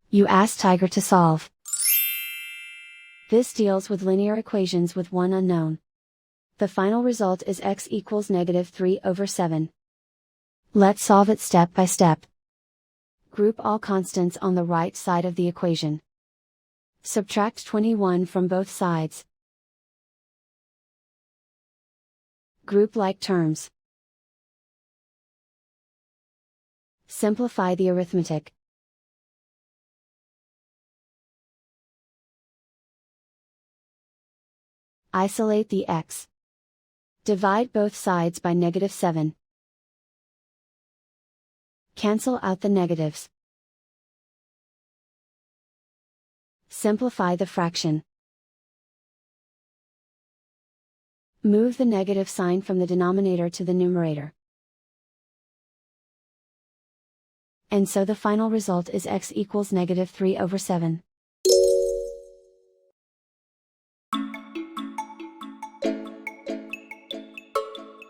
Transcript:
You ask Tiger to solve. This deals with linear equations with one unknown. The final result is x equals -3/7. Let's solve it step by step. Group all constants on the right side of the equation. Subtract 21 from both sides. Group like terms. Simplify the arithmetic. Isolate the x. Divide both sides by -7. Cancel out the negatives. Simplify the fraction. Move the negative sign from the denominator to the numerator. And so the final result is x equals -3/7.